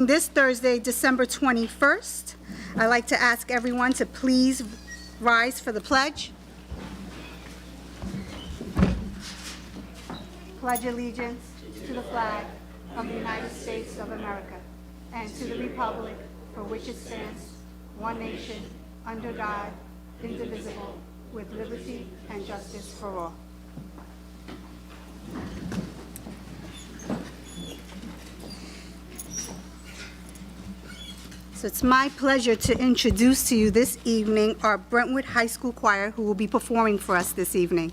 This Thursday, December 21st. I'd like to ask everyone to please rise for the pledge. Pledge allegiance to the flag of the United States of America and to the republic for which it stands, one nation, under God, indivisible, with liberty and justice for all. So it's my pleasure to introduce to you this evening our Brentwood High School Choir, who will be performing for us this evening.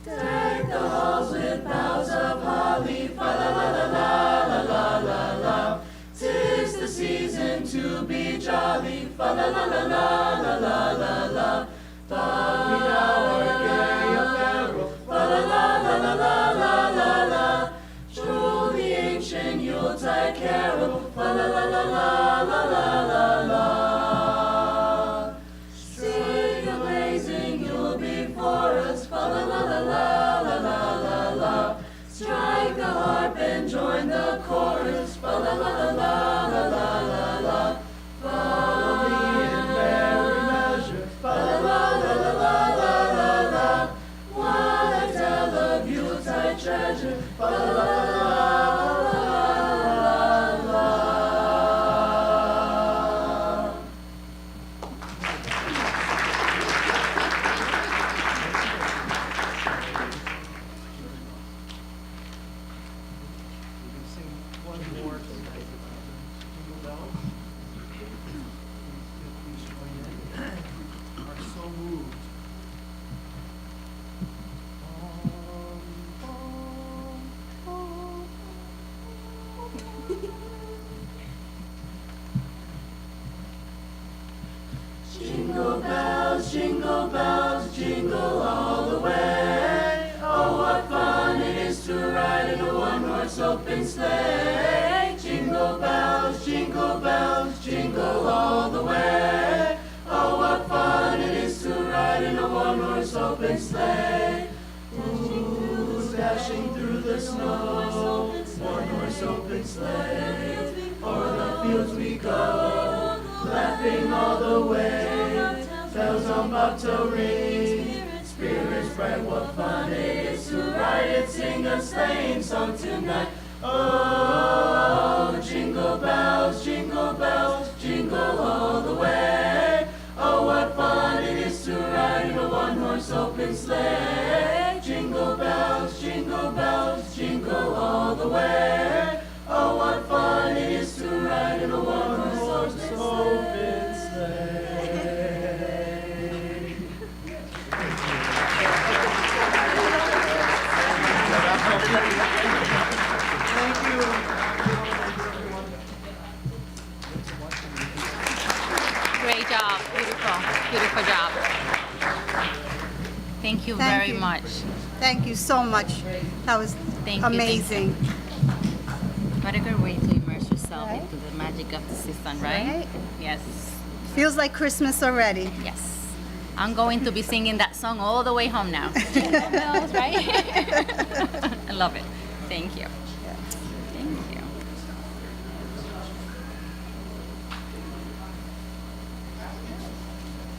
Deck the halls with boughs of holly, fa la la la la la la la la. 'Tis the season to be jolly, fa la la la la la la la la. Foggy hour, gay apparel, fa la la la la la la la la. Troll the ancient Yuletide carol, fa la la la la la la la la. Strike the blazing Yule before us, fa la la la la la la la la. Strike the harp and join the chorus, fa la la la la la la la la. Follow me in merry measure, fa la la la la la la la la. While I tell of Yuletide treasure, fa la la la la la la la. Jingle bells, jingle all the way. Oh, what fun it is to ride in a one-horse open sleigh. Jingle bells, jingle all the way. Oh, what fun it is to ride in a one-horse open sleigh. Ooh, dashing through the snow, one-horse open sleigh. O'er the fields we go, laughing all the way. Bells on bobtail ring, spirits bright, what fun it is to ride and sing a sleighing song tonight. Oh, jingle bells, jingle Great job. Beautiful. Beautiful job. Thank you Thank very you. much. Thank you so much. That was Thank you, amazing. What a good way to immerse yourself Right. into the magic of the season, right? Right. Yes. Feels like Christmas already. Yes. I'm going to be singing that song all the way home now. Jingle bells, right? I love it. Thank you. Thank you.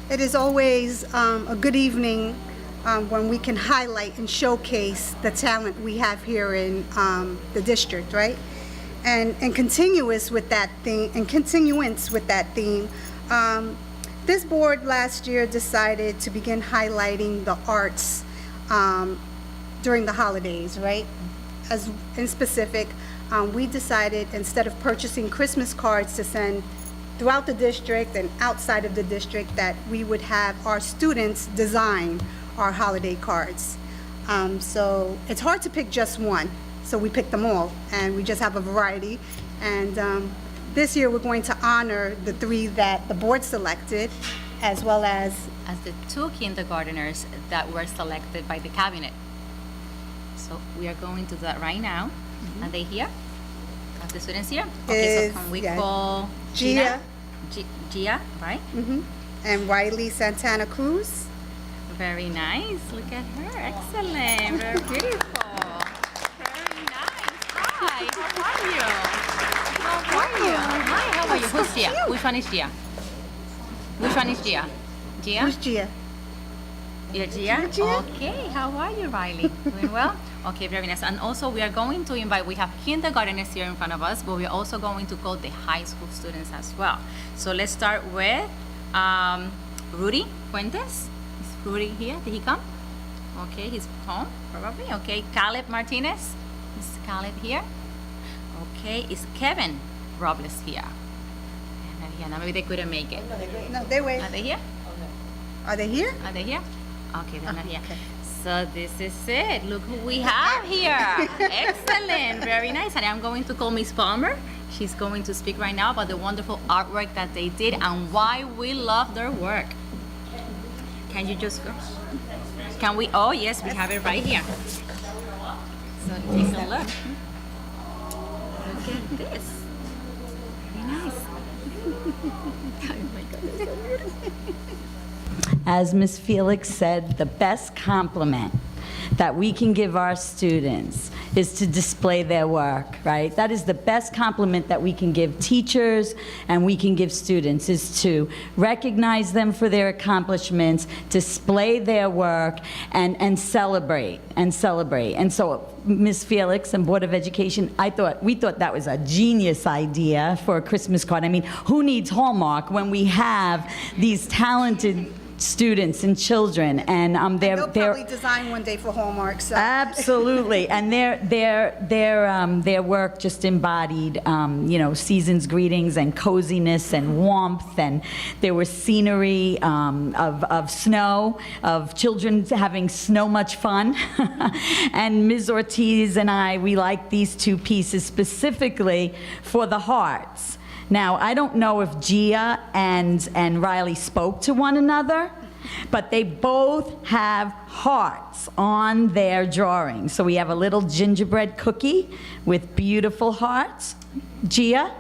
It is always a good evening when we can highlight and showcase the talent we have here in the district, right? And continuance with that theme, this board last year decided to begin highlighting the arts during the holidays, right? As in specific, we decided instead of purchasing Christmas cards to send throughout the district and outside of the district, that we would have our students design our holiday cards. So it's hard to pick just one, so we picked them all, and we just have a variety. And this year, we're going to honor the 3 that the board selected, as well as The 2 kindergarteners that were selected by the cabinet. So we are going to do that right now. Are they here? Are the students here? Okay, so can we call Gia. Gia, right? And Riley Santana Cruz. Very nice. Look at her. Excellent. Very beautiful. Very nice. Hi. How are you? How are you? Hi. How are you? Who's Gia? Which one is Gia? Which one is Gia? Gia? Who's Gia? You're Gia? Gia? Okay. How are you, Riley? Doing well? Okay, very nice. And also, we are going to invite, we have kindergarteners here in front of us, but we're also going to call the high school students as well. So let's start with Rudy Fuentes. Is Rudy here? Did he come? Okay, he's home, probably. Okay, Caleb Martinez. Is Caleb here? Okay, is Kevin Robles here? Now maybe they couldn't make it. No, they wait. Are they here? Are they here? Are they here? Okay, they're not here. Okay. So this is it. Look who we have here. Excellent. Very nice. And I'm going to call Miss Palmer. She's going to speak right now about the wonderful artwork that they did and why we love their work. Can you just go? Can we? Oh, yes, we have it right here. So take a look. Look at this. Very nice. Oh my goodness. As Ms. Felix said, the best compliment that we can give our students is to display their work, right? That is the best compliment that we can give teachers and we can give students, is to recognize them for their accomplishments, display their work, and celebrate, and celebrate. And so, Ms. Felix and Board of Education, we thought that was a genius idea for a Christmas card. I mean, who needs Hallmark when we have these talented students and children, and They'll probably design one day for Hallmark. So. absolutely, and their work just embodied, season's greetings and coziness and warmth, and there was scenery of snow, of children having so much fun, and Ms. Ortiz and we like these 2 pieces specifically for the hearts. Now, I don't know if Gia and Riley spoke to one another, but they both have hearts on their drawings. So we have a little gingerbread cookie with beautiful hearts. Gia,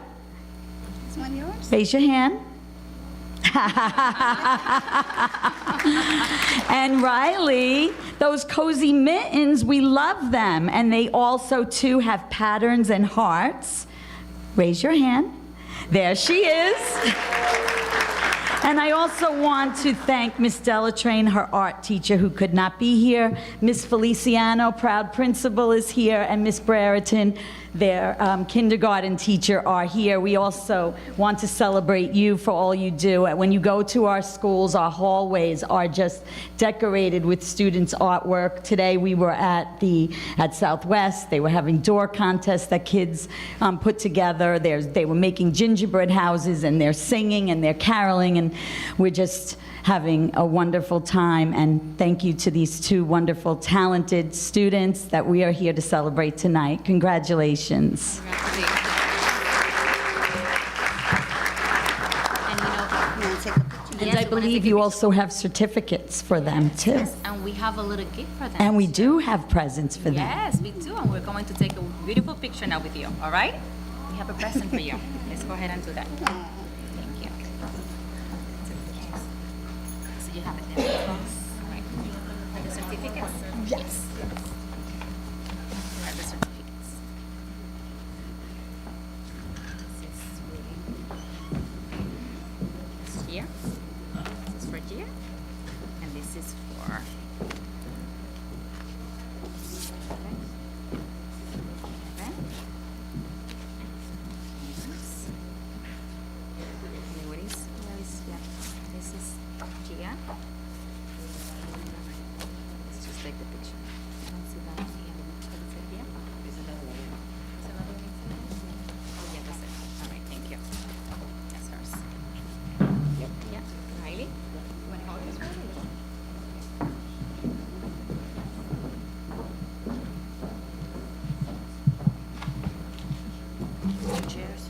Is one yours? raise your hand. And Riley, those cozy mittens, we love them. And they also, too, have patterns and hearts. Raise your hand. There she is. And I also want to thank Miss Delatrain, her art teacher, who could not be here. Miss Feliciano, proud principal, is here, and Miss Brereton, their kindergarten teacher, are here. We also want to celebrate you for all you do. When you go to our schools, our hallways are just decorated with students' artwork. Today we were at Southwest. They were having door contests that kids put together. They were making gingerbread houses, and they're singing and they're caroling, and we're just having a wonderful time. And thank you to these 2 wonderful, talented students that we are here to celebrate tonight. Congratulations. And take a picture. And I believe you also have certificates for them, too. Yes, and we have a little gift for them. And we do have presents for them. Yes, we do, and we're going to take a beautiful picture now with you, all right? We have a present for you. Let's go ahead and do that. Thank you. So you have it there. All right. Are the certificates? Yes. Are the certificates? This is here. This is for here. And this is for... Okay. This is Gia. Let's just take the picture. I don't see that here. What is it here? Is another one. Is another one inside? Oh, yeah, that's it. All right, thank you. That's hers. Yep. Yeah. Riley? You want to hold this one? Cheers.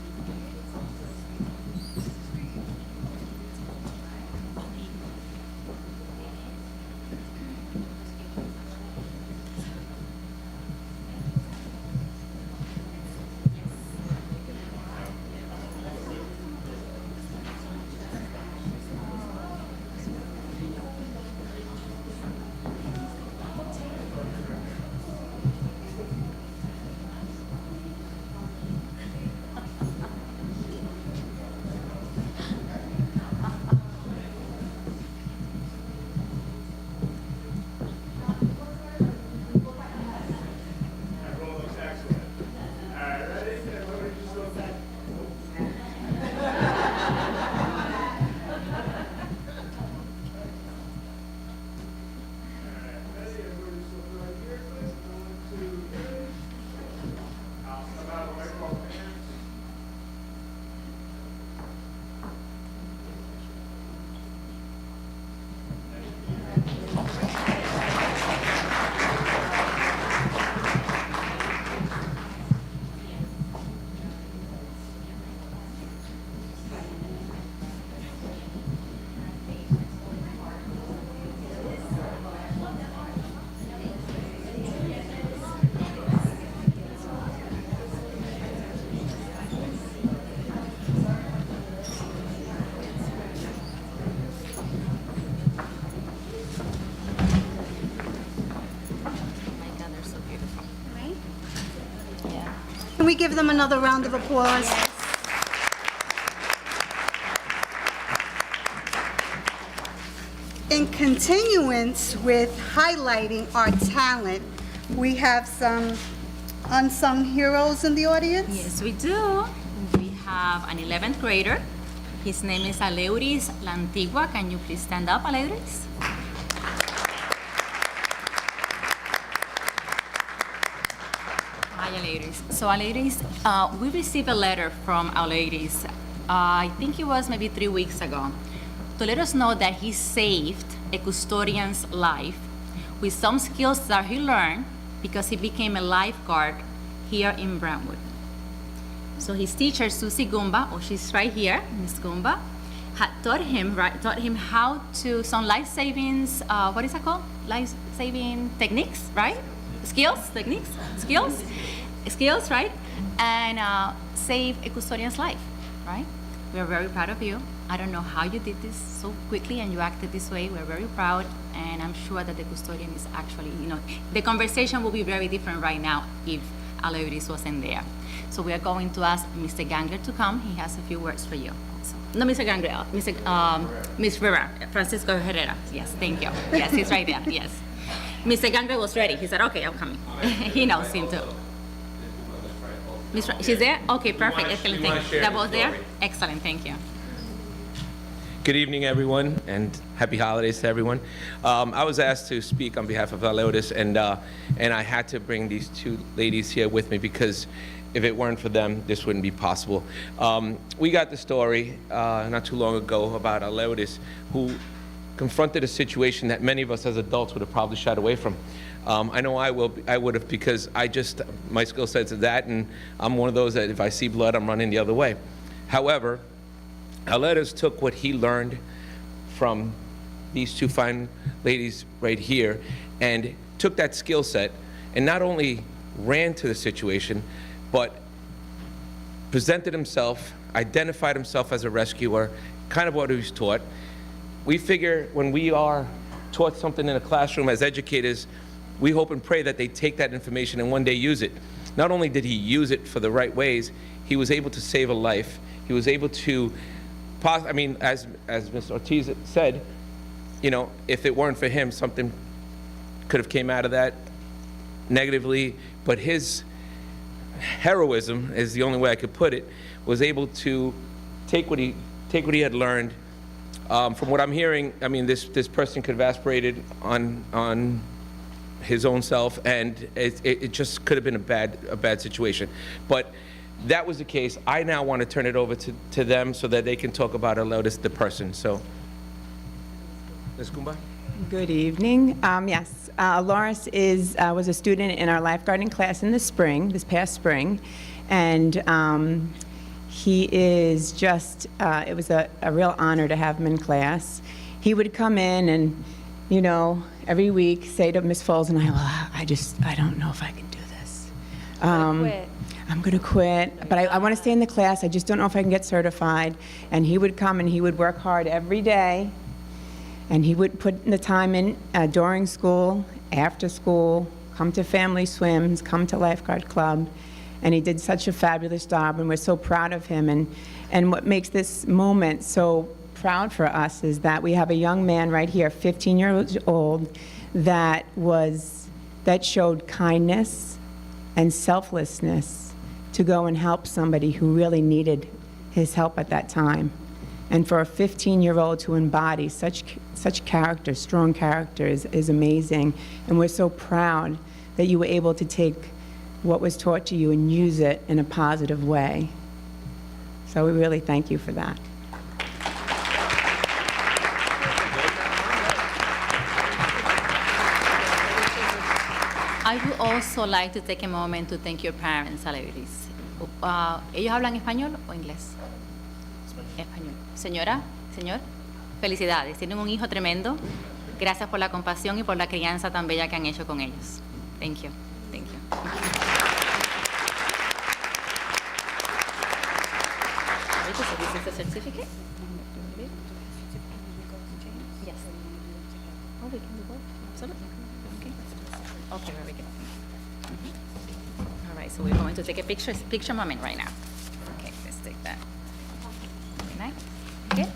Can we give them another round of applause? In continuance with highlighting our talent, we have some unsung heroes in the audience. Yes, we do. We have an 11th grader. His name is Aleuris Lantigua. Can you please stand up, Aleuris? Hi, Aleuris. So, Aleuris, we received a letter from Aleuris, I think it was maybe 3 weeks ago, to let us know that he saved a custodian's life with some skills that he learned because he became a lifeguard here in Brentwood. So his teacher, Susie Gumba, or she's right here, Miss Gumba, had taught him how to, some life-saving, what is that called? Life-saving techniques, right? Skills, right? And save a custodian's life, right? We are very proud of you. I don't know how you did this so quickly and you acted this way. We're very proud, and I'm sure that the custodian is actually, the conversation will be very different right now if Aleuris wasn't there. So we are going to ask Mr. Gangler to come. He has a few words for you. So, no, Mr. Gangler, Ms. Rivera, Francisco Herrera. Yes, thank you. Yes, he's right there. Yes. Mr. Gangler was ready. He said, okay, I'm coming. He knows him too. She's there? Okay, perfect. Excellent. Thank you. They're both there? Excellent. Thank you. Good evening, everyone, and happy holidays to everyone. I was asked to speak on behalf of Aleuris, and I had to bring these two ladies here with me because if it weren't for them, this wouldn't be possible. We got the story not too long ago about Aleuris, who confronted a situation that many of us as adults would have probably shied away from. I know I would have, because my skill set's that, and I'm one of those that if I see blood, I'm running the other way. However, Aletis took what he learned from these two fine ladies right here and took that skill set and not only ran to the situation, but presented himself, identified himself as a rescuer, kind of what he was taught. We figure when we are taught something in a classroom as educators, we hope and pray that they take that information and one day use it. Not only did he use it for the right ways, he was able to save a life. He was able to, I mean, as Ms. Ortiz said, you know, if it weren't for him, something could have came out of that negatively, but his heroism, is the only way I could put it, was able to take what he had learned. From what I'm hearing, I mean, this person could have aspirated on his own self, and it just could have been a bad situation. But that was the case. I now want to turn it over to them so that they can talk about Aletis, the person. So, Ms. Kumba? Good evening. Yes, Lawrence was a student in our lifeguarding class in the spring, this past spring, and he is just, it was a real honor to have him in class. He would come in and, you know, every week say to Ms. Foles and I, well, I don't know if I can do this. I'm going to quit, but I want to stay in the class. I just don't know if I can get certified. And he would come and he would work hard every day. And he would put the time in during school, after school, come to family swims, come to lifeguard club. And he did such a fabulous job, and we're so proud of him. And what makes this moment so proud for us is that we have a young man right here, 15 years old, that showed kindness and selflessness to go and help somebody who really needed his help at that time. And for a 15-year-old to embody such character, strong character, is amazing. And we're so proud that you were able to take what was taught to you and use it in a positive way. So we really thank you for that. I would also like to take a moment to thank your parents, Aletis. ¿Ellos hablan español o inglés? Español. Señora, señor, felicidades. Tienen un hijo tremendo. Gracias por la compasión y por la crianza tan bella que han hecho con ellos. Thank you. Thank you. So this is the certificate? Yes. Oh, we can do both. Absolutely. Okay. Okay, very good. All right, so we're going to take a picture moment right now. Okay, let's take that. Very nice. Okay.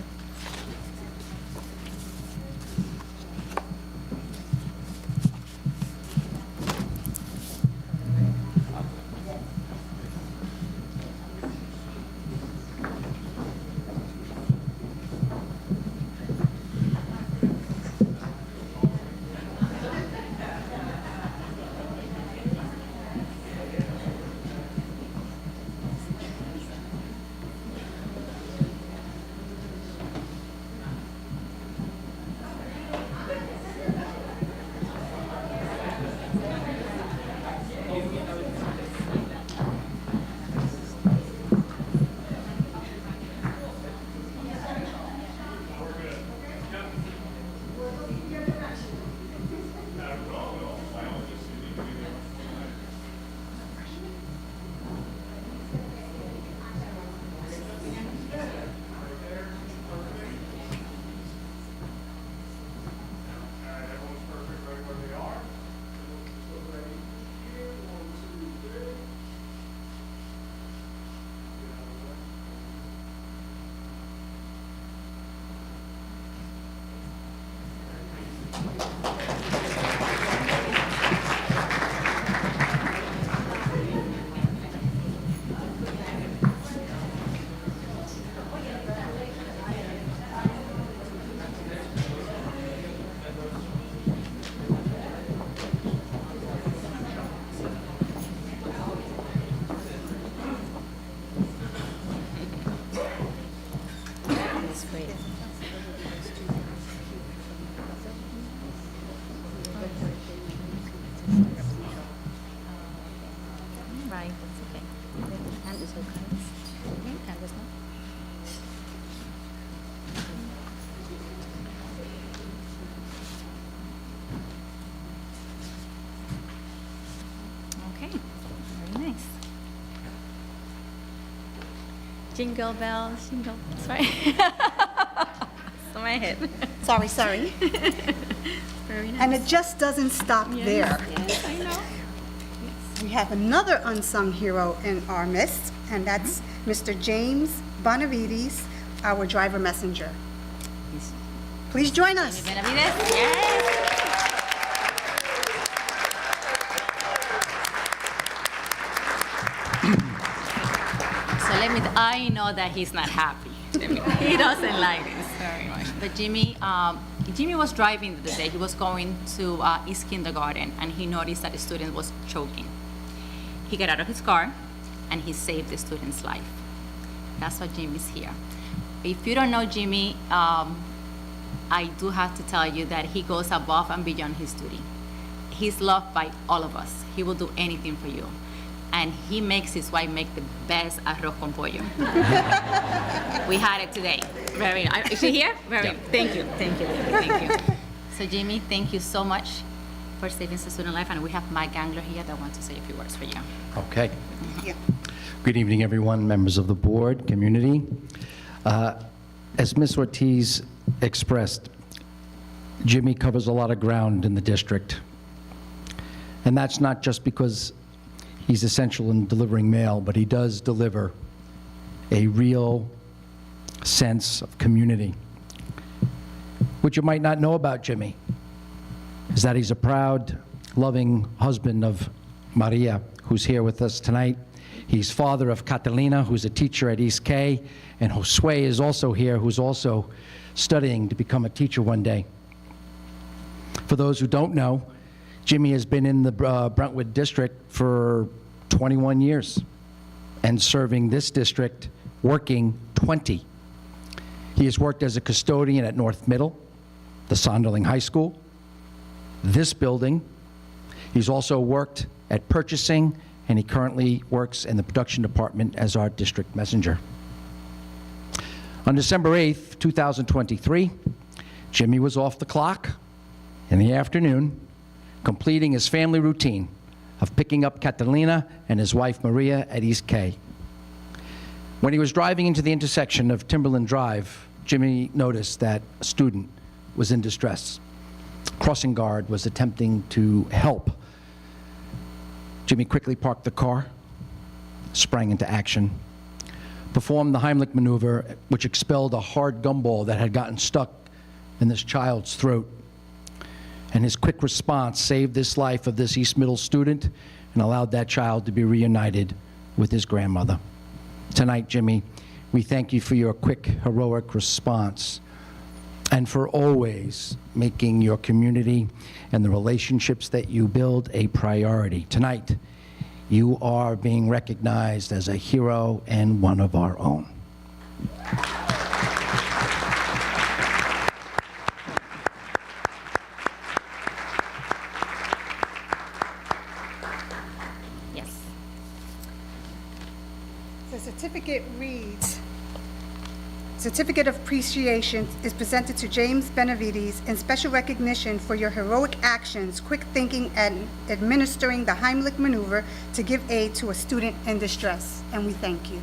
Jingle bells, jingle. Sorry. It's on my head. Sorry. Very nice. And it just doesn't stop there. Yes, I know. We have another unsung hero in our midst, and that's Mr. James Bonavides, our driver messenger. Please join us. Benavides, yes. So I know that he's not happy. He doesn't like this very much. But Jimmy was driving the day. He was going to East Kindergarten, and he noticed that a student was choking. He got out of his car, and he saved the student's life. That's why Jimmy's here. If you don't know Jimmy, I do have to tell you that he goes above and beyond his duty. He's loved by all of us. He will do anything for you. And he makes his wife make the best arroz con pollo. We had it today. Very nice. Is she here? Thank you. So Jimmy, thank you so much for saving the student life. And we have Mike Gangler here that wants to say a few words for you. Okay. Yeah. Good evening, everyone, members of the board, community. As Ms. Ortiz expressed, Jimmy covers a lot of ground in the district. And that's not just because he's essential in delivering mail, but he does deliver a real sense of community. What you might not know about Jimmy is that he's a proud, loving husband of Maria, who's here with us tonight. He's father of Catalina, who's a teacher at East K, and Josue is also here, who's also studying to become a teacher one day. For those who don't know, Jimmy has been in the Brentwood district for 21 years and serving this district, working 20. He has worked as a custodian at North Middle, the Sonderling High School, this building. He's also worked at purchasing, and he currently works in the production department as our district messenger. On December 8th, 2023, Jimmy was off the clock in the afternoon, completing his family routine of picking up Catalina and his wife Maria at East K. When he was driving into the intersection of Timberland Drive, Jimmy noticed that a student was in distress. Crossing guard was attempting to help. Jimmy quickly parked the car, sprang into action, performed the Heimlich maneuver, which expelled a hard gumball that had gotten stuck in this child's throat. And his quick response saved this life of this East Middle student and allowed that child to be reunited with his grandmother. Tonight, Jimmy, we thank you for your quick, heroic response and for always making your community and the relationships that you build a priority. Tonight, you are being recognized as a hero and one of our own. Yes. The certificate reads, Certificate of Appreciation is presented to James Benavides in special recognition for your heroic actions, quick thinking, and administering the Heimlich maneuver to give aid to a student in distress. And we thank you.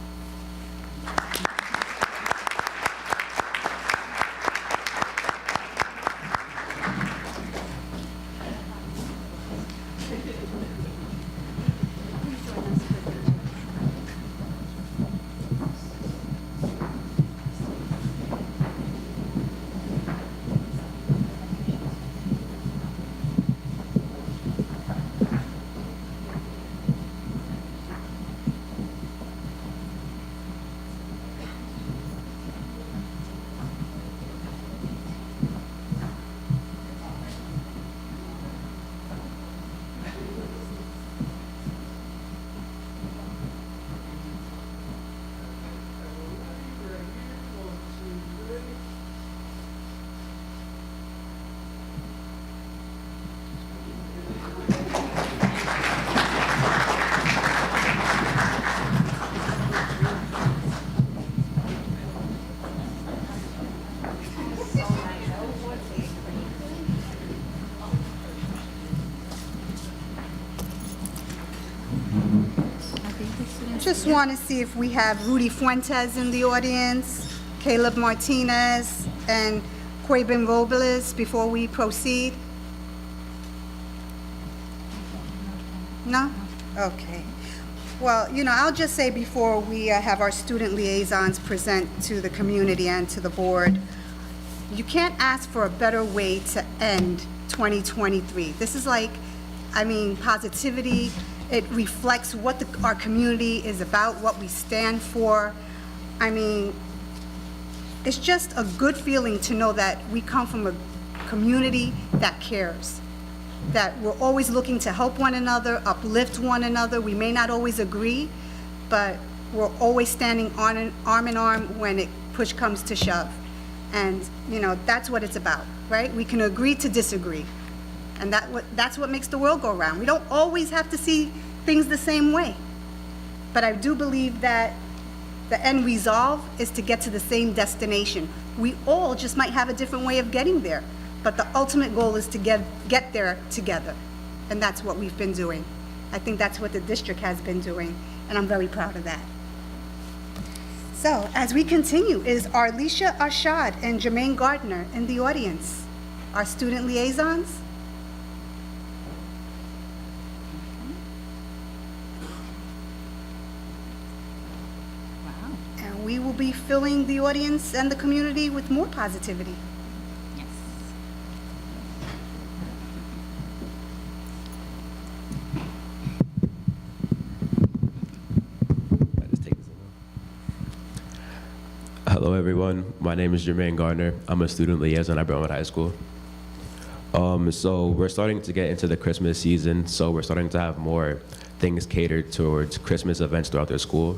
just want to see if we have Rudy Fuentes in the audience, Caleb Martinez, and Quaben Robles before we proceed. No? Okay. Well, I'll just say before we have our student liaisons present to the community and to the board, you can't ask for a better way to end 2023. This is positivity. It reflects what our community is about, what we stand for. It's just a good feeling to know that we come from a community that cares, that we're always looking to help one another, uplift one another. We may not always agree, but we're always standing arm in arm when push comes to shove. And, that's what it's about, right? We can agree to disagree. And that's what makes the world go round. We don't always have to see things the same way. But I do believe that the end resolve is to get to the same destination. We all just might have a different way of getting there, but the ultimate goal is to get there together. And that's what we've been doing. I think that's what the district has been doing, and I'm very proud of that. So, as we continue, is Arlisha Arshad and Jermaine Gardner in the audience, our student liaisons? And we will be filling the audience and the community with more positivity. Yes. Hello everyone, my name is Jermaine Gardner. I'm a student liaison at Brentwood High School. So we're starting to get into the Christmas season, so we're starting to have more things catered towards Christmas events throughout their school.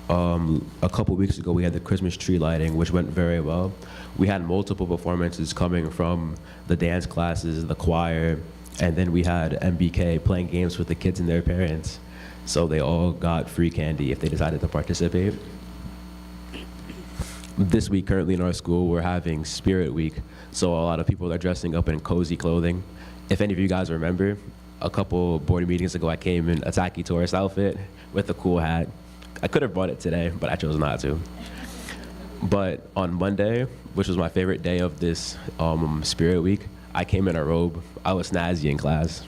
A couple weeks ago we had the Christmas tree lighting, which went very well. We had multiple performances coming from the dance classes, the choir, and then we had MBK playing games with the kids and their parents. So they all got free candy if they decided to participate. This week, currently in our school, we're having Spirit Week, so a lot of people are dressing up in cozy clothing. If any of you guys remember, a couple board meetings ago, I came in a tacky tourist outfit with a cool hat. I could have brought it today, but I chose not to. But on Monday, which was my favorite day of this Spirit Week, I came in a robe. I was snazzy in class.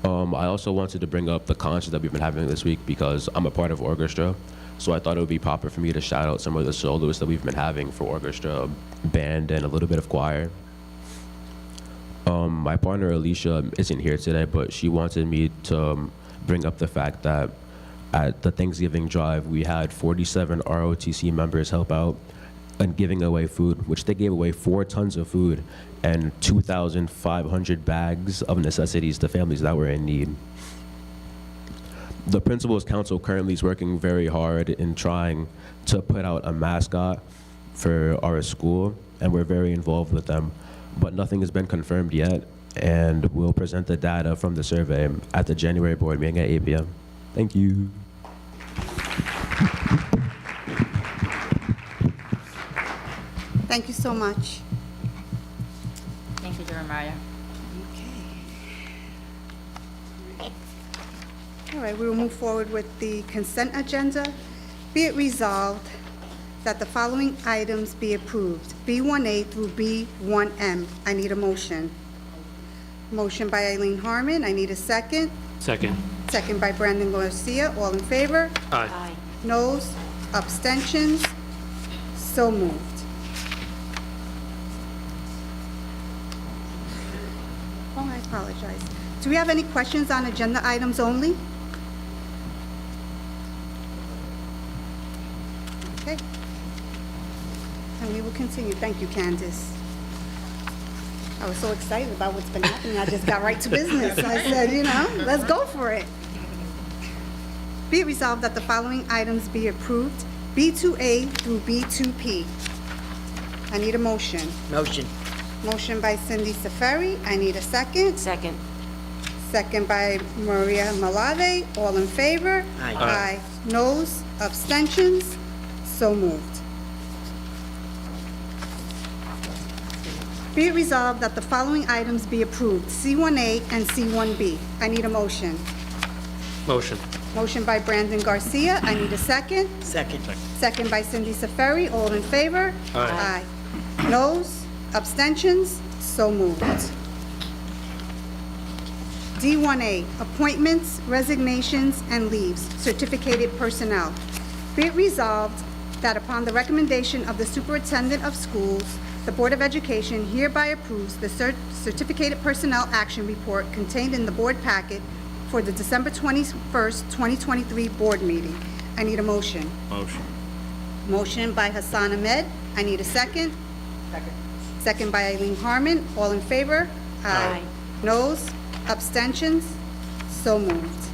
I also wanted to bring up the concert that we've been having this week because I'm a part of orchestra. So I thought it would be proper for me to shout out some of the soloists that we've been having for orchestra, band, and a little bit of choir. My partner Alicia isn't here today, but she wanted me to bring up the fact that at the Thanksgiving drive, we had 47 ROTC members help out in giving away food, which they gave away 4 tons of food and 2,500 bags of necessities to families that were in need. The Principals Council currently is working very hard in trying to put out a mascot for our school, and we're very involved with them. But nothing has been confirmed yet, and we'll present the data from the survey at the January board meeting at 8 p.m. Thank you. Thank you so much. Thank you, Jeremiah. All right, we will move forward with the consent agenda. Be it resolved that the following items be approved, B1A through B1M. I need a motion. Motion by Eileen Harmon. I need a second. Second. Second by Brandon Garcia. All in favor? Aye. Noes? Abstentions? So moved. Oh, I apologize. Do we have any questions on agenda items only? Okay. And we will continue. Thank you, Candace. I was so excited about what's been happening. I just got right to business. I said, let's go for it. Be it resolved that the following items be approved, B2A through B2P. I need a motion. Motion. Motion by Cindy Safari. I need a second. Second. Second by Maria Malave. All in favor? Aye. Aye. Noes? Abstentions? So moved. Be it resolved that the following items be approved, C1A and C1B. I need a motion. Motion. Motion by Brandon Garcia. I need a second. Second. Second by Cindy Seferi. All in favor? Aye. Aye. Noes? Abstentions? So moved. D1A, appointments, resignations, and leaves, certificated personnel. Be it resolved that upon the recommendation of the superintendent of schools, the Board of Education hereby approves the certificated personnel action report contained in the board packet for the December 21st, 2023 board meeting. I need a motion. Motion. Motion by Hassan Ahmed. I need a second. Second. Second by Eileen Harmon. All in favor? Aye. Noes? Abstentions? So moved.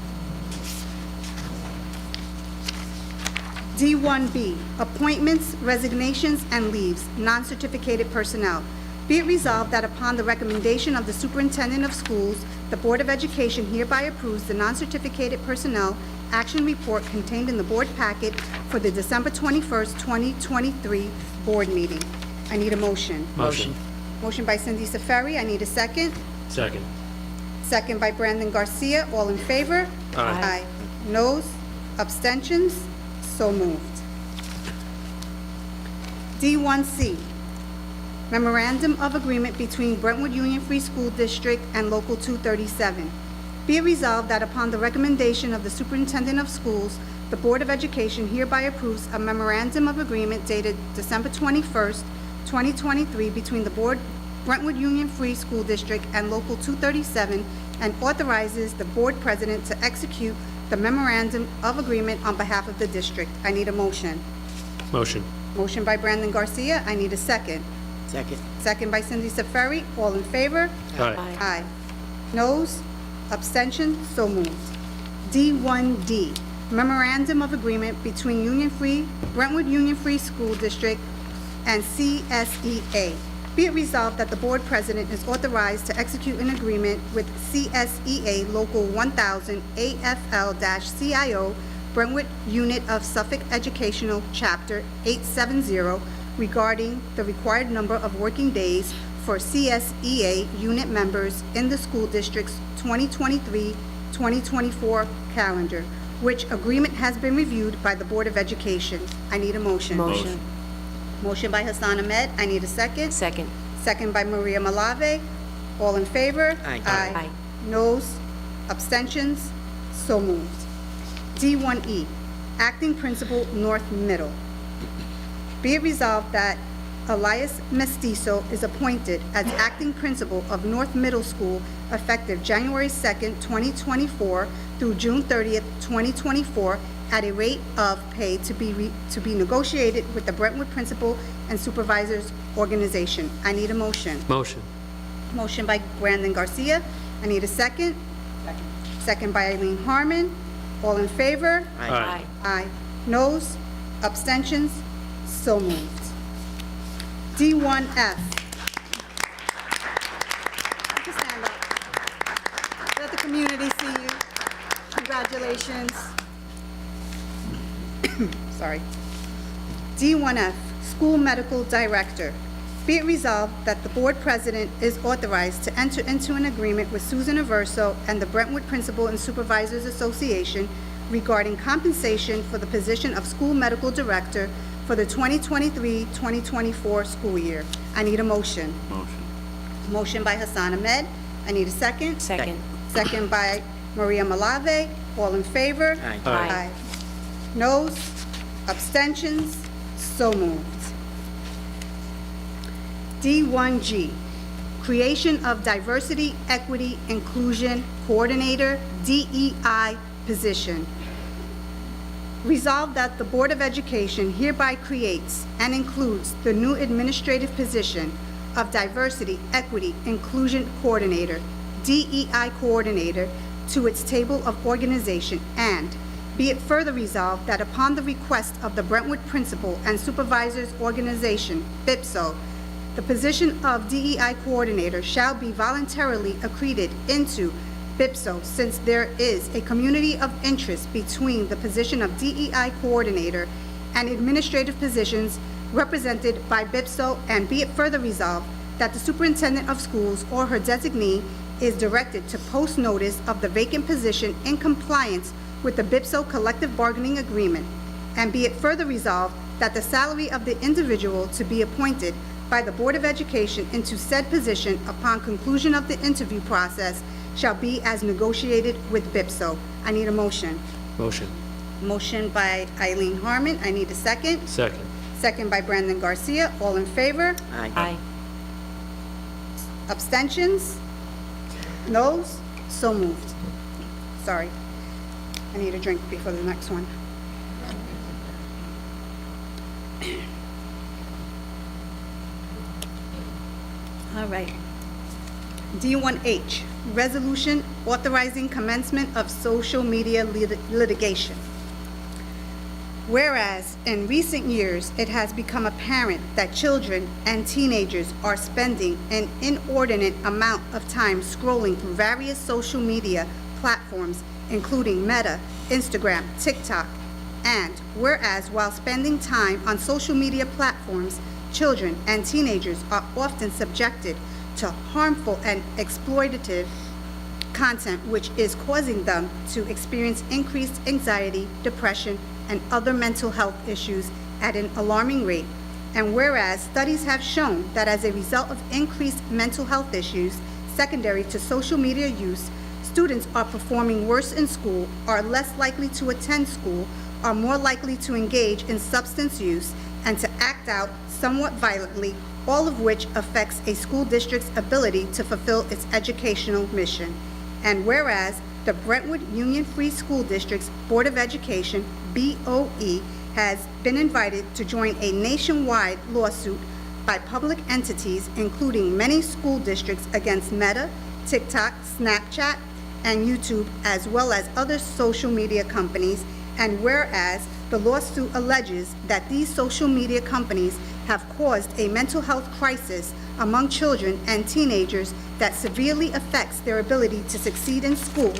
D1B, appointments, resignations, and leaves, non-certificated personnel. Be it resolved that upon the recommendation of the superintendent of schools, the Board of Education hereby approves the non-certificated personnel action report contained in the board packet for the December 21st, 2023 board meeting. I need a motion. Motion. Motion by Cindy Seferi. I need a second. Second. Second by Brandon Garcia. All in favor? Aye. Noes? Abstentions? So moved. D1C, Memorandum of Agreement between Brentwood Union Free School District and Local 237. Be it resolved that upon the recommendation of the Superintendent of Schools, the Board of Education hereby approves a memorandum of agreement dated December 21st, 2023 between the Brentwood Union Free School District and Local 237 and authorizes the board president to execute the memorandum of agreement on behalf of the district. I need a motion. Motion. Motion by Brandon Garcia. I need a second. Second. Second by Cindy Seferi. All in favor? Aye. Aye. Noes? Abstention? So moved. D1D, Memorandum of Agreement between Brentwood Union Free School District and CSEA. Be it resolved that the board president is authorized to execute an agreement with CSEA Local 1000 AFL-CIO, Brentwood Unit of Suffolk Educational, Chapter 870, regarding the required number of working days for CSEA unit members in the school district's 2023-2024 calendar, which agreement has been reviewed by the Board of Education. I need a motion. Motion. Motion by Hassan Ahmed. I need a second. Second. Second by Maria Malave. All in favor? Aye. Aye. Noes? Abstentions? So moved. D1E, Acting Principal, North Middle. Be it resolved that Elias Mestizo is appointed as Acting Principal of North Middle School effective January 2nd, 2024 through June 30th, 2024 at a rate of pay to be negotiated with the Brentwood Principal and Supervisors Organization. I need a motion. Motion. Motion by Brandon Garcia. I need a second. Second by Eileen Harmon. All in favor? Aye. Aye. Noes? Abstentions? So moved. D1F. Just stand up. Let the community see you. Congratulations. Sorry. D1F, School Medical Director. Be it resolved that the board president is authorized to enter into an agreement with Susan Averso and the Brentwood Principal and Supervisors Association regarding compensation for the position of School Medical Director for the 2023-2024 school year. I need a motion. Motion. Motion by Hassan Ahmed. I need a second. Second. Second by Maria Malave. All in favor? Aye. Aye. Noes? Abstentions? So moved. D1G, Creation of Diversity, Equity, Inclusion Coordinator, DEI position. Resolved that the Board of Education hereby creates and includes the new administrative position of Diversity, Equity, Inclusion Coordinator, DEI Coordinator, to its table of organization, and be it further resolved that upon the request of the Brentwood Principal and Supervisors Organization, BIPSO, the position of DEI Coordinator shall be voluntarily accreted into BIPSO, since there is a community of interest between the position of DEI Coordinator and administrative positions represented by BIPSO, and be it further resolved that the Superintendent of Schools or her designee is directed to post notice of the vacant position in compliance with the BIPSO collective bargaining agreement. And be it further resolved that the salary of the individual to be appointed by the Board of Education into said position upon conclusion of the interview process shall be as negotiated with BIPSO. I need a motion. Motion. Motion by Eileen Harmon. I need a second. Second. Second by Brandon Garcia. All in favor? Aye. Abstentions? Noes? So moved. Sorry. I need a drink before the next one. All right. D1H, resolution authorizing commencement of social media litigation. Whereas in recent years, it has become apparent that children and teenagers are spending an inordinate amount of time scrolling through various social media platforms, including Meta, Instagram, TikTok, and whereas while spending time on social media platforms, children and teenagers are often subjected to harmful and exploitative content, which is causing them to experience increased anxiety, depression, and other mental health issues at an alarming rate. And whereas studies have shown that as a result of increased mental health issues secondary to social media use, students are performing worse in school, are less likely to attend school, are more likely to engage in substance use, and to act out somewhat violently, all of which affects a school district's ability to fulfill its educational mission. And whereas the Brentwood Union Free School District's Board of Education, BOE, has been invited to join a nationwide lawsuit by public entities, including many school districts, against Meta, TikTok, Snapchat, and YouTube, as well as other social media companies. And whereas the lawsuit alleges that these social media companies have caused a mental health crisis among children and teenagers that severely affects their ability to succeed in school.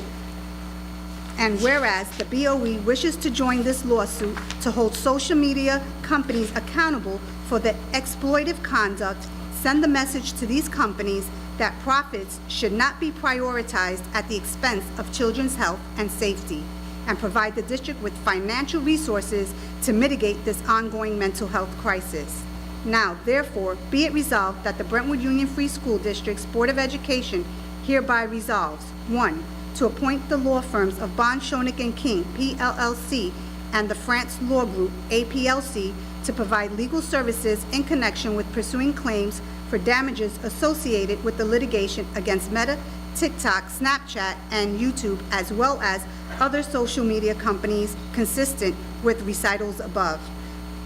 And whereas the BOE wishes to join this lawsuit to hold social media companies accountable for the exploitive conduct, send the message to these companies that profits should not be prioritized at the expense of children's health and safety, and provide the district with financial resources to mitigate this ongoing mental health crisis. Now, therefore, be it resolved that the Brentwood Union Free School District's Board of Education hereby resolves, 1, to appoint the law firms of Bond, Schoenig & King, PLLC, and the France Law Group, APLC, to provide legal services in connection with pursuing claims for damages associated with the litigation against Meta, TikTok, Snapchat, and YouTube, as well as other social media companies consistent with recitals above.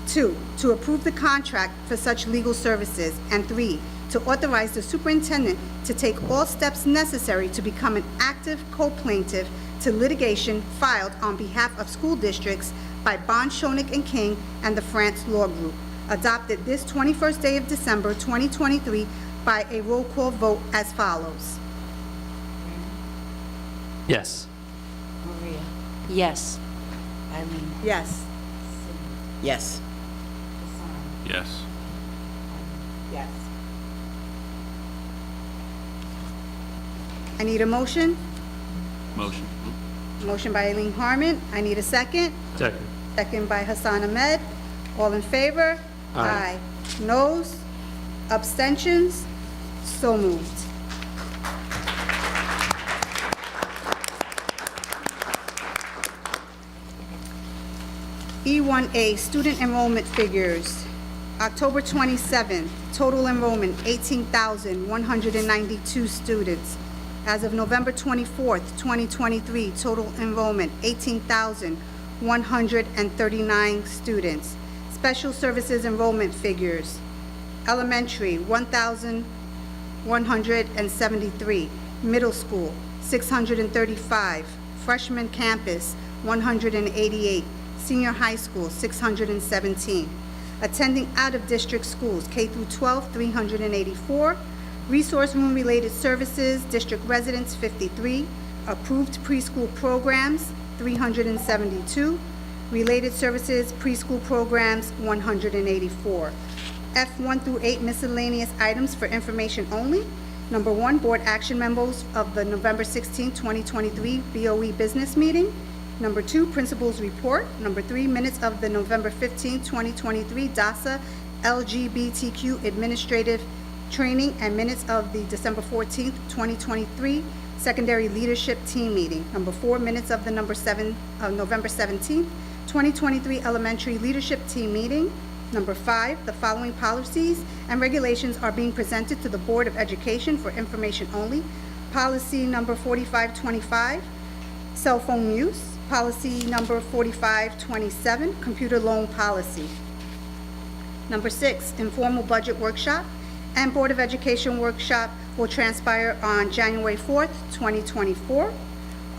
2, to approve the contract for such legal services. And 3, to authorize the superintendent to take all steps necessary to become an active co-plaintiff to litigation filed on behalf of school districts by Bond, Schoenig & King and the France Law Group, adopted this 21st day of December 2023 by a roll call vote as follows. Yes. Maria. Yes. Eileen. Yes. Yes. Yes. Yes. I need a motion. Motion. Motion by Eileen Harmon. I need a second. Second. Second by Hassan Ahmed. All in favor? Aye. Noes? Abstentions? So moved. E1A, student enrollment figures. October 27th, total enrollment 18,192 students. As of November 24th, 2023, total enrollment 18,139 students. Special services enrollment figures. Elementary 1,173, middle school 635, freshman campus 188, senior high school 617. Attending out-of-district schools, K through 12, 384. Resource room-related services, district residents, 53. Approved preschool programs, 372. Related services, preschool programs, 184. F1 through 8 miscellaneous items for information only. Number 1, board action memos of the November 16, 2023 BOE business meeting. Number 2, principal's report. Number 3, minutes of the November 15, 2023 DASA LGBTQ administrative training and minutes of the December 14, 2023 secondary leadership team meeting. Number 4, minutes of the November 17, 2023 elementary leadership team meeting. Number 5, the following policies and regulations are being presented to the Board of Education for information only. Policy number 4525, cell phone use. Policy number 4527, computer loan policy. Number 6, informal budget workshop and Board of Education workshop will transpire on January 4th, 2024.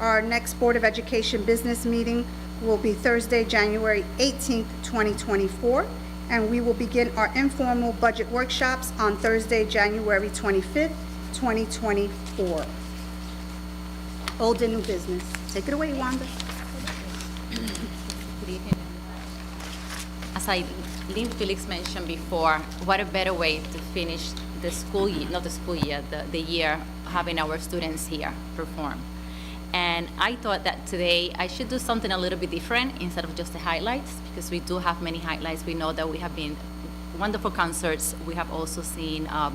Our next Board of Education business meeting will be Thursday, January 18th, 2024, and we will begin our informal budget workshops on Thursday, January 25th, 2024. Old and new business. Take it away, Wanda. Good evening. As Lynn Felix mentioned before, what a better way to finish the school year, not the school year, the year, having our students here perform. And I thought that today I should do something a little bit different instead of just the highlights, because we do have many highlights. We know that we have been wonderful concerts. We have also seen a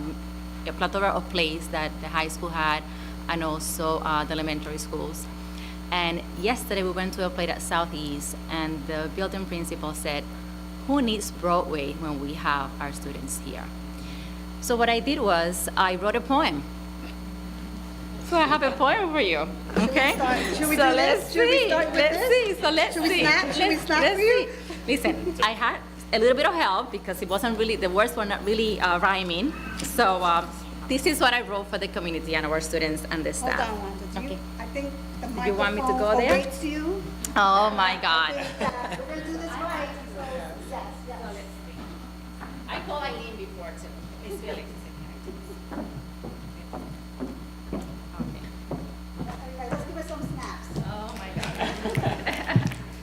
plethora of plays that the high school had, and also the elementary schools. And yesterday we went to a play at Southeast, and the building principal said, who needs Broadway when we have our students here? So what I did was I wrote a poem. So I have a poem for you, okay? Should we So do let's this? Should we see, start with let's this? see, so let's Should we see. snap? Should we Let's- snap let's for you? see. Listen, I had a little bit of help because it wasn't really, the words were not really rhyming. So this is what I wrote for the community and our students and the Hold staff. on, Wanda. Do you, Okay. I think the You want me to microphone go there? awaits you. Oh my God. We're gonna do this right. So, yes, yes. I called Eileen before too. Miss Felix. Everybody, let's give her some snaps. Oh my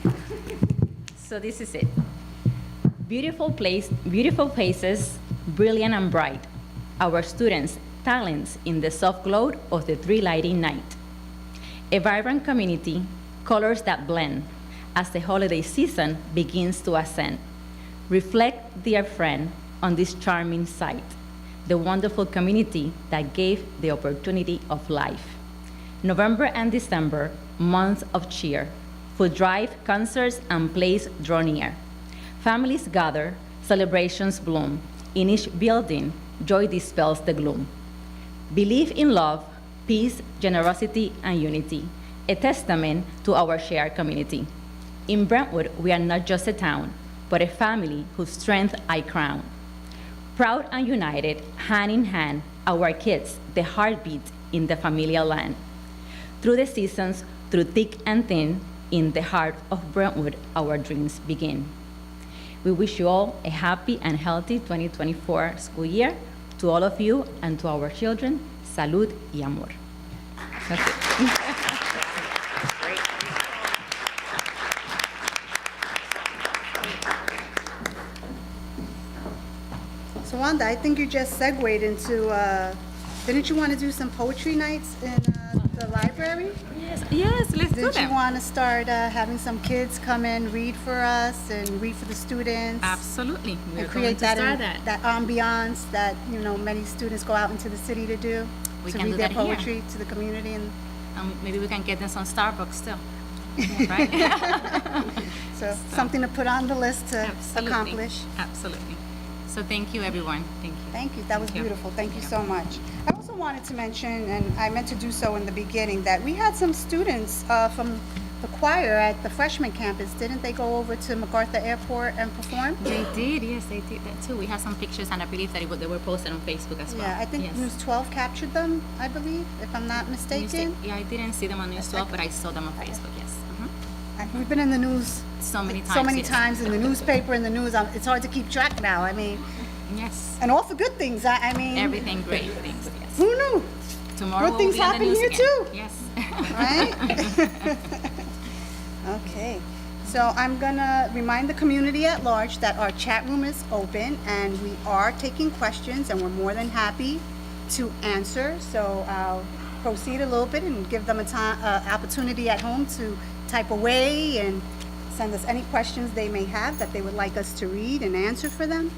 God. So this is it. Beautiful place, beautiful places, brilliant and bright. Our students' talents in the soft glow of the three-lighting night. A vibrant community, colors that blend as the holiday season begins to ascend. Reflect, dear friend, on this charming sight, the wonderful community that gave the opportunity of life. November and December, months of cheer, food drive, concerts, and plays draw near. Families gather, celebrations bloom. In each building, joy dispels the gloom. Believe in love, peace, generosity, and unity, a testament to our shared community. In Brentwood, we are not just a town, but a family whose strength I crown. Proud and united, hand in hand, our kids, the heartbeat in the familiar land. Through the seasons, through thick and thin, in the heart of Brentwood, our dreams begin. We wish you all a happy and healthy 2024 school year. To all of you and to our children, salud y amor. That's it. So Wanda, I think you just segued into, didn't you want to do some poetry nights in the library? Yes, let's do Didn't you that. want to start having some kids come in, read for us and read for the students? Absolutely. We're And going create to that, start that. ambiance that, you know, many students go out into the city to do, We to can read do their that here. poetry to the community. And Maybe we can get them some Starbucks still. Right? so something to put on the list to Absolutely. accomplish. Absolutely. So thank you, everyone. Thank you. Thank you. That was Thank you. beautiful. Thank you so much. I also wanted to mention, and I meant to do so in the beginning, that we had some students from the choir at the freshman campus. Didn't they go over to MacArthur Airport and perform? They did, yes, they did that too. We have some pictures, and I believe that they were posted on Facebook as well. Yeah, I think yes. News 12 captured them, I believe, if I'm not mistaken. Yeah, I didn't see them on News 12, but I saw them on Facebook, yes. We've been in the news So many times. so many yes. times in the newspaper, in the news. It's hard to keep track now. I mean, Yes. and all for good things. I mean, Everything great things, yes. who knew? Tomorrow Good things we'll be on the happen news here again. too. Yes. Right? Okay. So I'm gonna remind the community at large that our chat room is open and we are taking questions and we're more than happy to answer. So I'll proceed a little bit and give them a time, opportunity at home to type away and send us any questions they may have that they would like us to read and answer for them.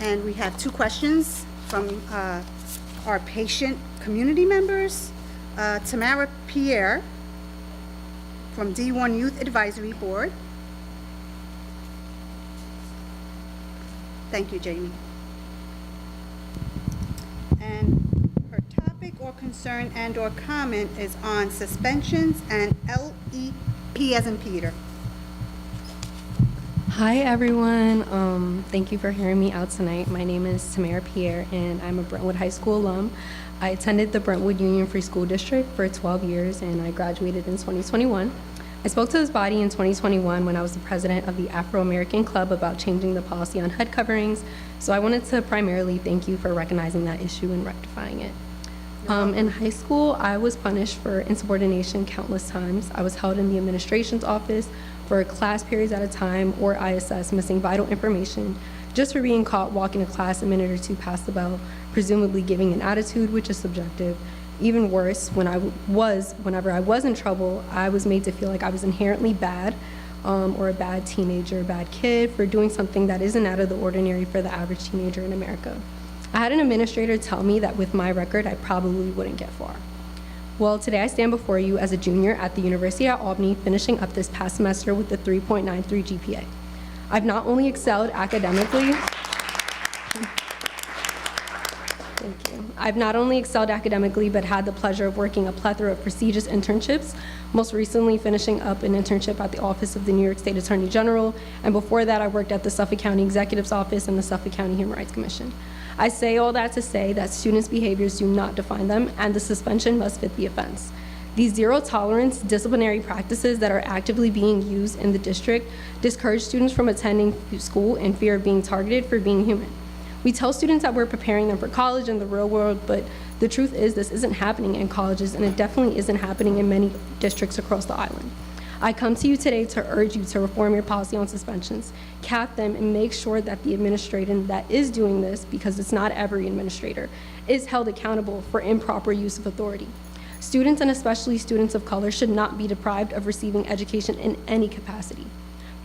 And we have 2 questions from our patient community members. Tamara Pierre from D1 Youth Advisory Board. Thank you, Jamie. And her topic or concern and/or comment is on suspensions and LEP as in Peter. Hi everyone, thank you for hearing me out tonight. My name is Tamara Pierre and I'm a Brentwood High School alum. I attended the Brentwood Union Free School District for 12 years and I graduated in 2021. I spoke to this body in 2021 when I was the president of the Afro-American Club about changing the policy on head coverings, so I wanted to primarily thank you for recognizing that issue and rectifying it. In high school, I was punished for insubordination countless times. I was held in the administration's office for class periods at a time, or ISS, missing vital information, just for being caught walking to class a minute or 2 past the bell, presumably giving an attitude, which is subjective. Even worse, whenever I was in trouble, I was made to feel like I was inherently bad, or a bad teenager, a bad kid, for doing something that isn't out of the ordinary for the average teenager in America. I had an administrator tell me that with my record, I probably wouldn't get far. Well, today I stand before you as a junior at the University at Albany, finishing up this past semester with a 3.93 GPA. I've not only excelled academically, thank you. I've not only excelled academically, but had the pleasure of working a plethora of prestigious internships, most recently finishing up an internship at the Office of the New York State Attorney General, and before that I worked at the Suffolk County Executive's Office and the Suffolk County Human Rights Commission. I say all that to say that students' behaviors do not define them, and the suspension must fit the offense. These zero-tolerance disciplinary practices that are actively being used in the district discourage students from attending school in fear of being targeted for being human. We tell students that we're preparing them for college and the real world, but the truth is this isn't happening in colleges, and it definitely isn't happening in many districts across the island. I come to you today to urge you to reform your policy on suspensions, cap them, and make sure that the administration that is doing this, because it's not every administrator, is held accountable for improper use of authority. Students, and especially students of color, should not be deprived of receiving education in any capacity.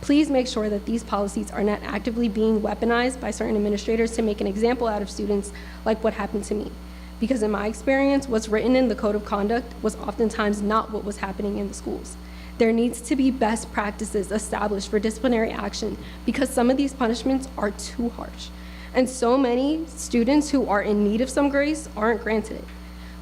Please make sure that these policies are not actively being weaponized by certain administrators to make an example out of students, like what happened to me. Because in my experience, what's written in the Code of Conduct was oftentimes not what was happening in the schools. There needs to be best practices established for disciplinary action, because some of these punishments are too harsh. And so many students who are in need of some grace aren't granted it.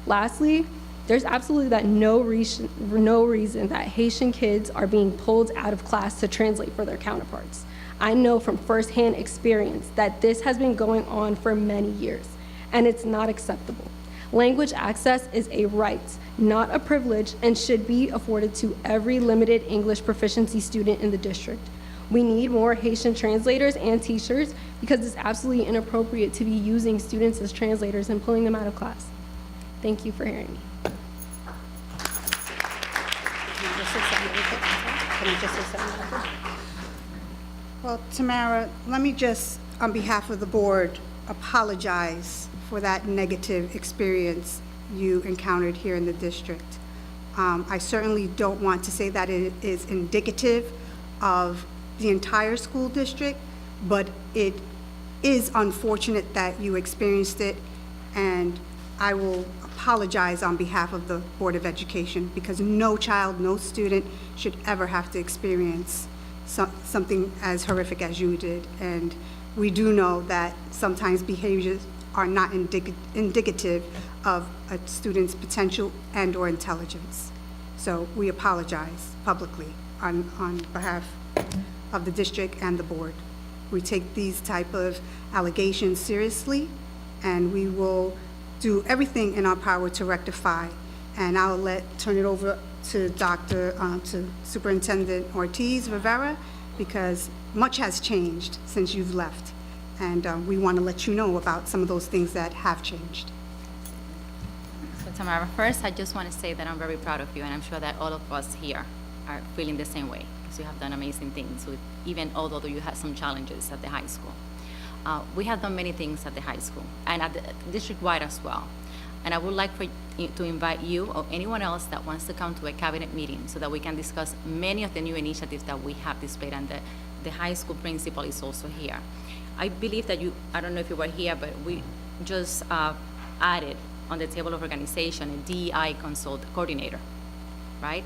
Lastly, there's absolutely no reason that Haitian kids are being pulled out of class to translate for their counterparts. I know from firsthand experience that this has been going on for many years, and it's not acceptable. Language access is a right, not a privilege, and should be afforded to every limited English proficiency student in the district. We need more Haitian translators and teachers, because it's absolutely inappropriate to be using students as translators and pulling them out of class. Thank you for hearing me. Well, Tamara, let me just, on behalf of the board, apologize for that negative experience you encountered here in the district. I certainly don't want to say that it is indicative of the entire school district, but it is unfortunate that you experienced it, and I will apologize on behalf of the Board of Education, because no child, no student should ever have to experience something as horrific as you did. And we do know that sometimes behaviors are not indicative of a student's potential and or intelligence. So we apologize publicly on behalf of the district and the board. We take these type of allegations seriously, and we will do everything in our power to rectify. And I'll turn it over to to Superintendent Ortiz Rivera, because much has changed since you've left. And we want to let you know about some of those things that have changed. So Tamara, first I just want to say that I'm very proud of you, and I'm sure that all of us here are feeling the same way, because you have done amazing things, even although you had some challenges at the high school. We have done many things at the high school and at the district-wide as well. And I would like to invite you or anyone else that wants to come to a cabinet meeting so that we can discuss many of the new initiatives that we have displayed, and the high school principal is also here. I believe that I don't know if you were here, but we just added on the table of organization a DEI consult coordinator, right?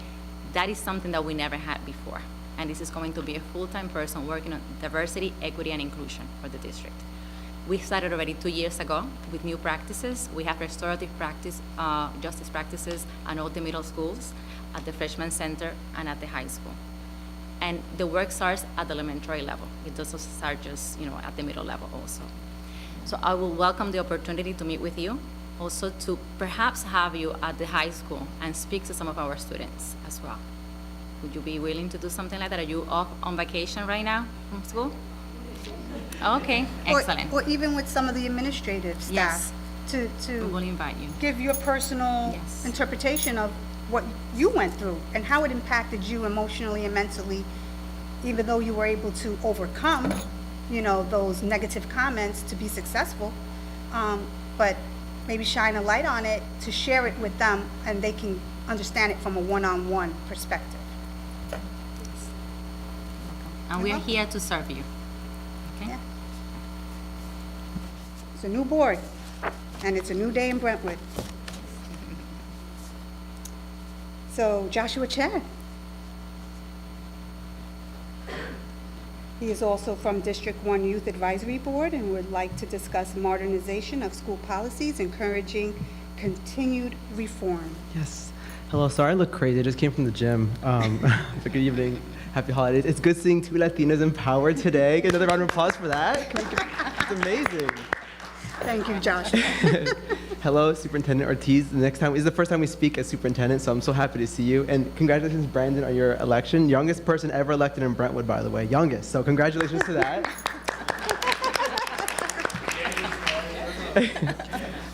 That is something that we never had before. And this is going to be a full-time person working on diversity, equity, and inclusion for the district. We started already 2 years ago with new practices. We have restorative practice, justice practices at all the middle schools, at the freshman center, and at the high school. And the work starts at the elementary level. It doesn't start just, at the middle level also. So I will welcome the opportunity to meet with you, also to perhaps have you at the high school and speak to some of our students as well. Would you be willing to do something like that? Are you off on vacation right now from school? Okay, excellent. Or even with some of the administrative staff. Yes. To We will invite you. give your personal Yes. interpretation of what you went through and how it impacted you emotionally and mentally, even though you were able to overcome, those negative comments to be successful. But maybe shine a light on it to share it with them, and they can understand it from a one-on-one perspective. And we are here to serve you. Okay? Yeah. It's a new board, and it's a new day in Brentwood. So Joshua Chen. He is also from District 1 Youth Advisory Board and would like to discuss modernization of school policies, encouraging continued reform. Yes. Hello, sorry I look crazy. I just came from the gym. Good evening. Happy holidays. It's good seeing 2 Latinas in power today. Get another round of applause for that. It's amazing. Thank you, Josh. Hello, Superintendent Ortiz. This is the first time we speak as superintendent, so I'm so happy to see you. And congratulations, Brandon, on your election. Youngest person ever elected in Brentwood, by the way. Youngest. So congratulations to that.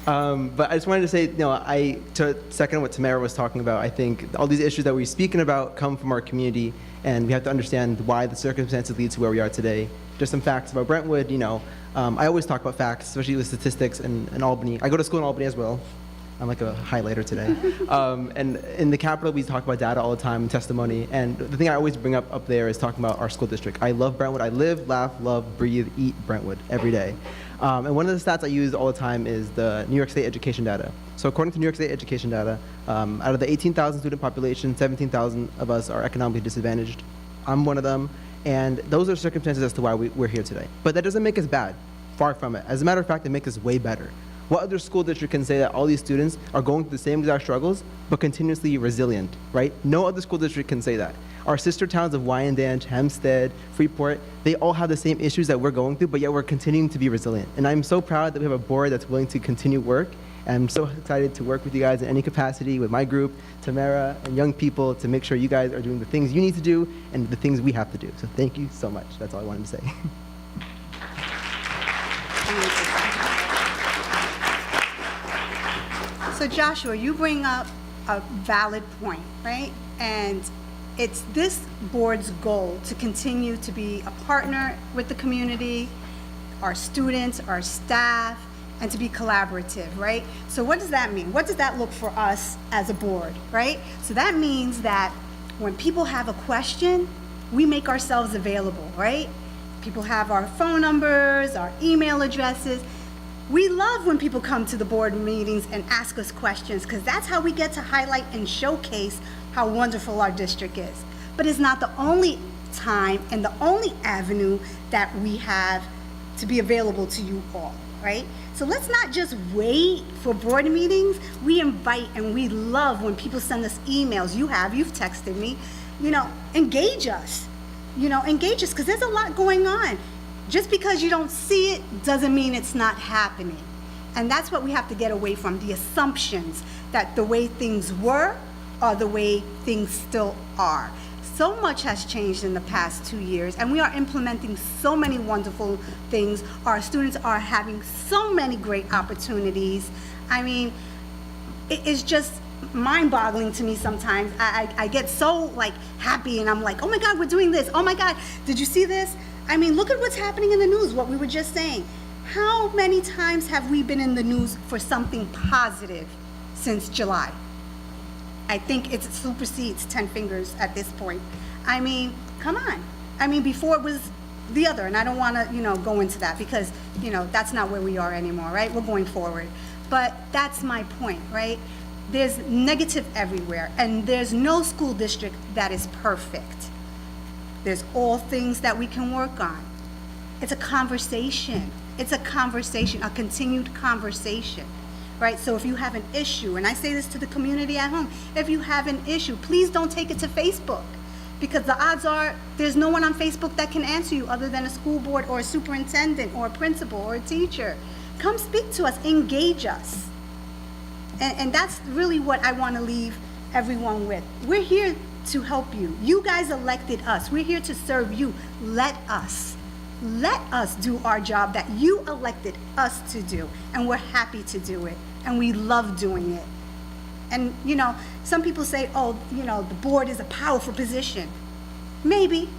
But I just wanted to say, to second what Tamara was talking about, I think all these issues that we're speaking about come from our community, and we have to understand why the circumstances lead to where we are today. Just some facts about Brentwood, I always talk about facts, especially with statistics in Albany. I go to school in Albany as well. I'm like a highlighter today. And in the Capitol, we talk about data all the time and testimony. And the thing I always bring up there is talking about our school district. I love Brentwood. I live, laugh, love, breathe, eat Brentwood every day. And one of the stats I use all the time is the New York State education data. So according to New York State education data, out of the 18,000 student population, 17,000 of us are economically disadvantaged. I'm one of them. And those are circumstances as to why we're here today. But that doesn't make us bad. Far from it. As a matter of fact, it makes us way better. What other school district can say that all these students are going through the same exact struggles, but continuously resilient, right? No other school district can say that. Our sister towns of Wyandanch, Hempstead, Freeport, they all have the same issues that we're going through, but yet we're continuing to be resilient. And I'm so proud that we have a board that's willing to continue work. And I'm so excited to work with you guys in any capacity, with my group, Tamara, and young people, to make sure you guys are doing the things you need to do and the things we have to do. So thank you so much. That's all I wanted to say. So Joshua, you bring up a valid point, right? And it's this board's goal to continue to be a partner with the community, our students, our staff, and to be collaborative, right? So what does that mean? What does that look for us as a board, right? So that means that when people have a question, we make ourselves available, right? People have our phone numbers, our email addresses. We love when people come to the board meetings and ask us questions, because that's how we get to highlight and showcase how wonderful our district is. But it's not the only time and the only avenue that we have to be available to you all, right? So let's not just wait for board meetings. We invite and we love when people send us emails. You've texted me, engage us, because there's a lot going on. Just because you don't see it doesn't mean it's not happening. And that's what we have to get away from, the assumptions that the way things were are the way things still are. So much has changed in the past 2 years, and we are implementing so many wonderful things. Our students are having so many great opportunities. I mean, it's just mind-boggling to me sometimes. I get so happy, and I'm like, oh my God, we're doing this. Oh my God, did you see this? I mean, look at what's happening in the news, what we were just saying. How many times have we been in the news for something positive since July? I think it supersedes 10 fingers at this point. I mean, come on. I mean, before it was the other, and I don't want to, go into that because, that's not where we are anymore, right? We're going forward. But that's my point, right? There's negative everywhere, and there's no school district that is perfect. There's all things that we can work on. It's a conversation. It's a conversation, a continued conversation, right? So if you have an issue, and I say this to the community at home, if you have an issue, please don't take it to Facebook, because the odds are there's no one on Facebook that can answer you other than a school board or a superintendent or a principal or a teacher. Come speak to us, engage us. And that's really what I want to leave everyone with. We're here to help you. You guys elected us. We're here to serve you. Let us do our job that you elected us to do. And we're happy to do it. And we love doing it. And, some people say, oh, the board is a powerful position. Maybe.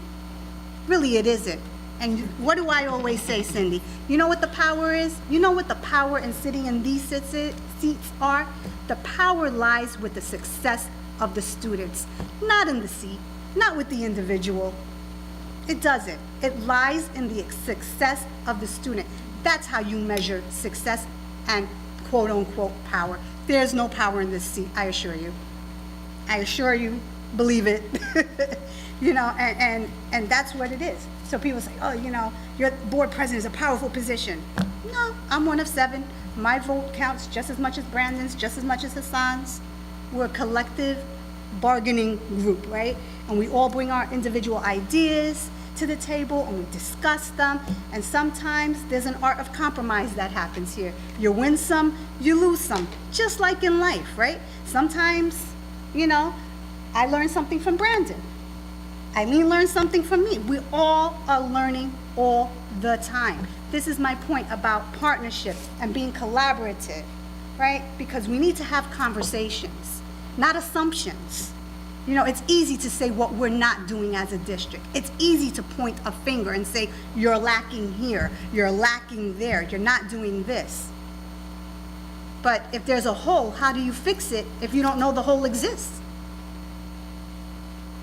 Really, it isn't. And what do I always say, Cindy? You know what the power is? You know what the power in sitting in these seats are? The power lies with the success of the students, not in the seat, not with the individual. It doesn't. It lies in the success of the student. That's how you measure success and quote-unquote power. There's no power in this seat, I assure you. I assure you, believe it. And that's what it is. So people say, oh, your board president is a powerful position. No, I'm one of 7. My vote counts just as much as Brandon's, just as much as Hassan's. We're a collective bargaining group, right? And we all bring our individual ideas to the table and we discuss them. And sometimes there's an art of compromise that happens here. You win some, you lose some, just like in life, right? Sometimes, I learned something from Brandon. Eileen learned something from me. We all are learning all the time. This is my point about partnership and being collaborative, right? Because we need to have conversations, not assumptions. It's easy to say what we're not doing as a district. It's easy to point a finger and say, you're lacking here, you're lacking there, you're not doing this. But if there's a hole, how do you fix it if you don't know the hole exists?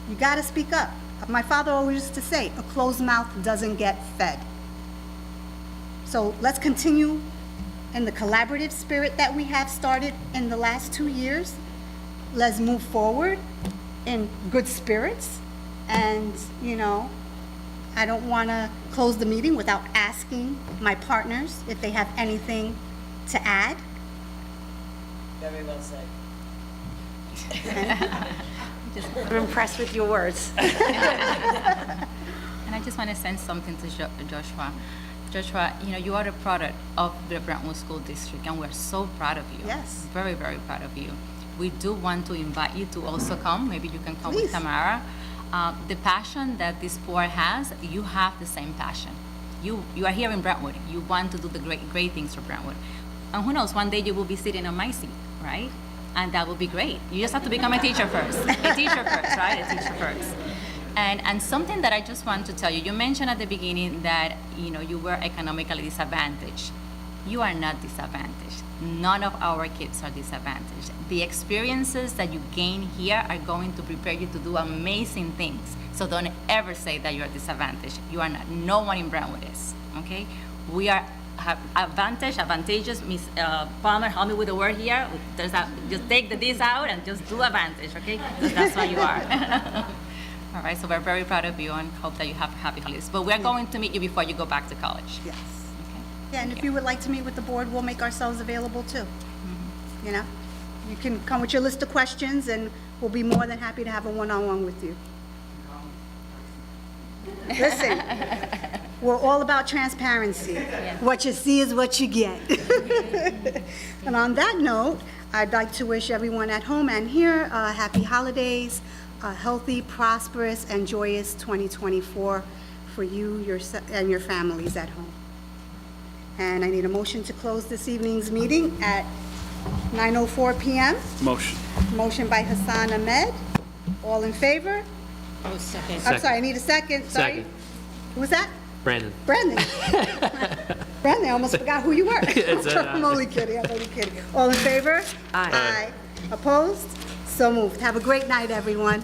You gotta speak up. My father always used to say, a closed mouth doesn't get fed. So let's continue in the collaborative spirit that we have started in the last 2 years. Let's move forward in good spirits. And, I don't want to close the meeting without asking my partners if they have anything to add. Very well said. I'm impressed with your words. And I just want to send something to Joshua. Joshua, you are a product of the Brentwood School District, and we're so proud of you. Yes. Very, very proud of you. We do want to invite you to also come. Maybe you can come Please. with Tamara. The passion that this board has, you have the same passion. You are here in Brentwood. You want to do the great things for Brentwood. And who knows, one day you will be sitting on my seat, right? And that would be great. You just have to become a teacher first. A teacher first, right? A teacher first. And something that I just want to tell you, you mentioned at the beginning that, you were economically disadvantaged. You are not disadvantaged. None of our kids are disadvantaged. The experiences that you gain here are going to prepare you to do amazing things. So don't ever say that you're disadvantaged. You are not. No one in Brentwood is, okay? We are advantageous. Miss Palmer, help me with the word here. Just take the this out and just do advantage, okay? Because that's what you are. All right, so we're very proud of you and hope that you have happy holidays. But we're going to meet you before you go back to college. Yes. Okay? Yeah, and if you would like to meet with the board, we'll make ourselves available too. You can come with your list of questions and we'll be more than happy to have a one-on-one with you. Listen, we're all about transparency. What you see is what you get. And on that note, I'd like to wish everyone at home and here happy holidays, a healthy, prosperous, and joyous 2024 for you and your families at home. And I need a motion to close this evening's meeting at 9:04 p.m. Motion. Motion by Hassan Ahmed. All in favor? Oh, second. I'm sorry, I need a second. Sorry. Second. Who was that? Brandon. Brandon. Brandon, I almost forgot who you were. I'm only kidding, I'm only kidding. All in favor? Aye. Opposed? So moved. Have a great night, everyone.